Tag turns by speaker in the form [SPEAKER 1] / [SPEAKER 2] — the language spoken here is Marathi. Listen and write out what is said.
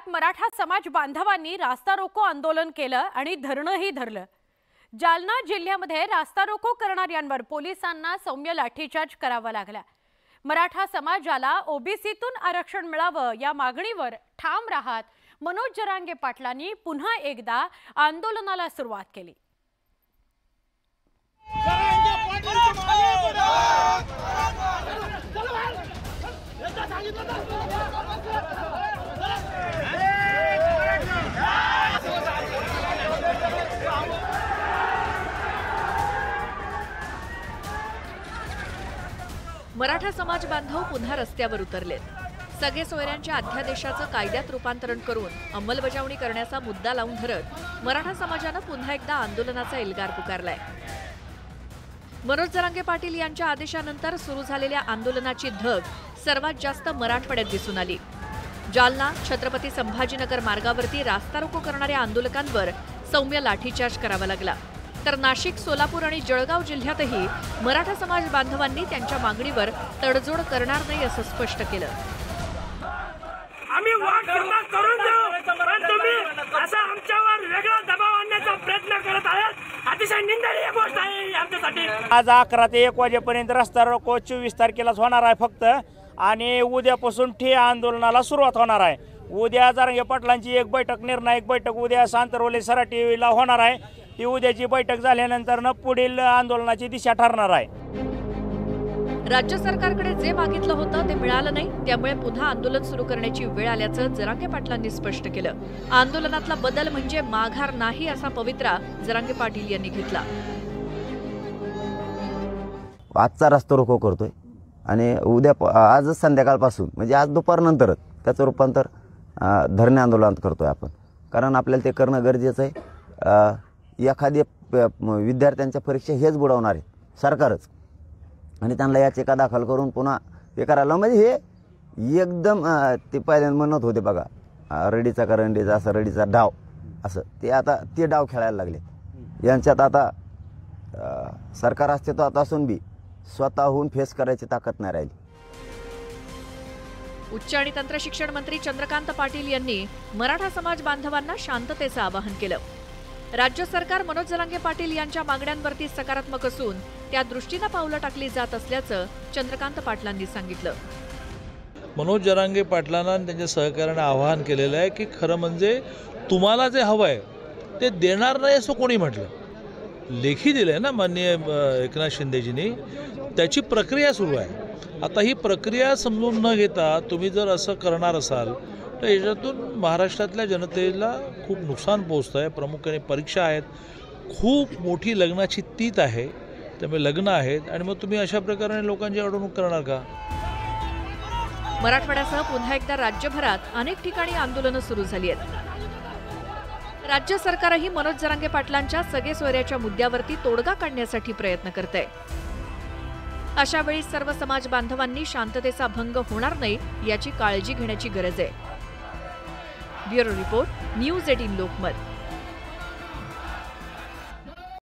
[SPEAKER 1] शहरात मराठा समाज बांधवांनी रास्ता रोको आंदोलन केलं आणि धरणंही धरलं। जालना जिल्ह्यामध्ये रास्ता रोको करणाऱ्यांवर पोलिसांना सौम्य लाठीचार्ज करावा लागला। मराठा समाजाला ओबीसीतून आरक्षण मिळावं या मागणीवर ठाम राहत मनोज जरांगे पाटलांनी पुन्हा एकदा आंदोलनाला सुरुवात केली।
[SPEAKER 2] मराठा समाज बांधव पुन्हा रस्त्यावर उतरलेत। सगळे सोयऱ्यांच्या अध्यादेशाचं कायद्यात रूपांतरण करून अंमलबजावणी करण्याचा मुद्दा लावून धरत मराठा समाजानं पुन्हा एकदा आंदोलनाचा एल्गार पुकारलाय। मनोज जरांगे पाटील यांच्या आदेशानंतर सुरू झालेल्या आंदोलनाची धग सर्वात जास्त मराठवाड्यात दिसून आली। जालना छत्रपती संभाजीनगर मार्गावरती रास्ता रोको करणाऱ्या आंदोलकांवर सौम्य लाठीचार्ज करावा लागला, तर नाशिक, सोलापूर आणि जळगाव जिल्ह्यातही मराठा समाज बांधवांनी त्यांच्या मागणीवर तडजोड करणार नाही असं स्पष्ट केलं।
[SPEAKER 3] आम्ही वाटपूर्ण करून देऊ, पण तुम्ही असा आमच्यावर वेगळा दबाव आणण्याचा प्रयत्न करत आहात। अतिशय निंदनीय गोष्ट आहे आमच्यासाठी।
[SPEAKER 4] आज 11 ते 1 वाजेपर्यंत रस्ता रोको 24 तारखेलाच होणार आहे फक्त, आणि उद्यापासून ठिय्या आंदोलनाला सुरुवात होणार आहे। उद्या जरांगे पाटलांची एक बैठक, निर्णायक बैठक उद्या सांतरवले सराटीला होणार आहे। ती उद्याची बैठक झाल्यानंतर पुढील आंदोलनाची दिशा ठरणार आहे।
[SPEAKER 2] राज्य सरकारकडे जे मागितलं होतं ते मिळालं नाही, त्यामुळे पुन्हा आंदोलन सुरू करण्याची वेळ आल्याचं जरांगे पाटलांनी स्पष्ट केलं। आंदोलनातला बदल म्हणजे माघार नाही असा पवित्रा जरांगे पाटील यांनी घेतला।
[SPEAKER 5] आजचा रस्ता रोको करतोय आणि उद्या आज संध्याकाळपासून म्हणजे आज दुपारनंतरच त्याचं रूपांतर धरणे आंदोलनात करतोय आपण, कारण आपल्याला ते करणं गरजेचं आहे। एखाद्या विद्यार्थ्यांच्या परीक्षा हेच बुडवणार आहे सरकारच, आणि त्यांना याचिका दाखल करून पुन्हा हे करायला म्हणजे हे एकदम ते पहिल्यांदा म्हणत होते बघा, रडीचा करंडीचा असं रडीचा डाव असं, ते आता ते डाव खेळायला लागले। यांच्यात आता सरकार अस्तित्वात असून बी स्वतःहून फेस करायची ताकद नाही राहिली।
[SPEAKER 2] उच्च आणि तंत्र शिक्षण मंत्री चंद्रकांत पाटील यांनी मराठा समाज बांधवांना शांततेचं आवाहन केलं। राज्य सरकार मनोज जरांगे पाटील यांच्या मागण्यांवरती सकारात्मक असून त्या दृष्टीने पावलं टाकली जात असल्याचं चंद्रकांत पाटलांनी सांगितलं।
[SPEAKER 6] मनोज जरांगे पाटलांना त्यांच्या सहकार्याने आवाहन केलेलं आहे की खरं म्हणजे तुम्हाला जे हवं आहे ते देणार नाही असं कोणी म्हटलं, लेखी दिलंय ना माननीय एकनाथ शिंदेजींनी, त्याची प्रक्रिया सुरू आहे। आता ही प्रक्रिया समजून न घेता तुम्ही जर असं करणार असाल तर याच्यातून महाराष्ट्रातल्या जनतेला खूप नुकसान पोहोचतं आहे। प्रामुख्याने परीक्षा आहेत, खूप मोठी लग्नाची तीत आहे, त्यामुळे लग्न आहेत, आणि मग तुम्ही अशा प्रकारे लोकांची अडवणूक करणार का?
[SPEAKER 2] मराठवाड्यासह पुन्हा एकदा राज्यभरात अनेक ठिकाणी आंदोलनं सुरू झाली आहेत। राज्य सरकारही मनोज जरांगे पाटलांच्या सगळे सोयऱ्याच्या मुद्द्यावरती तोडगा काढण्यासाठी प्रयत्न करतंय। अशा वेळी सर्व समाज बांधवांनी शांततेचा भंग होणार नाही याची काळजी घेण्याची गरज आहे। Bureau report, news 18 Lokmat.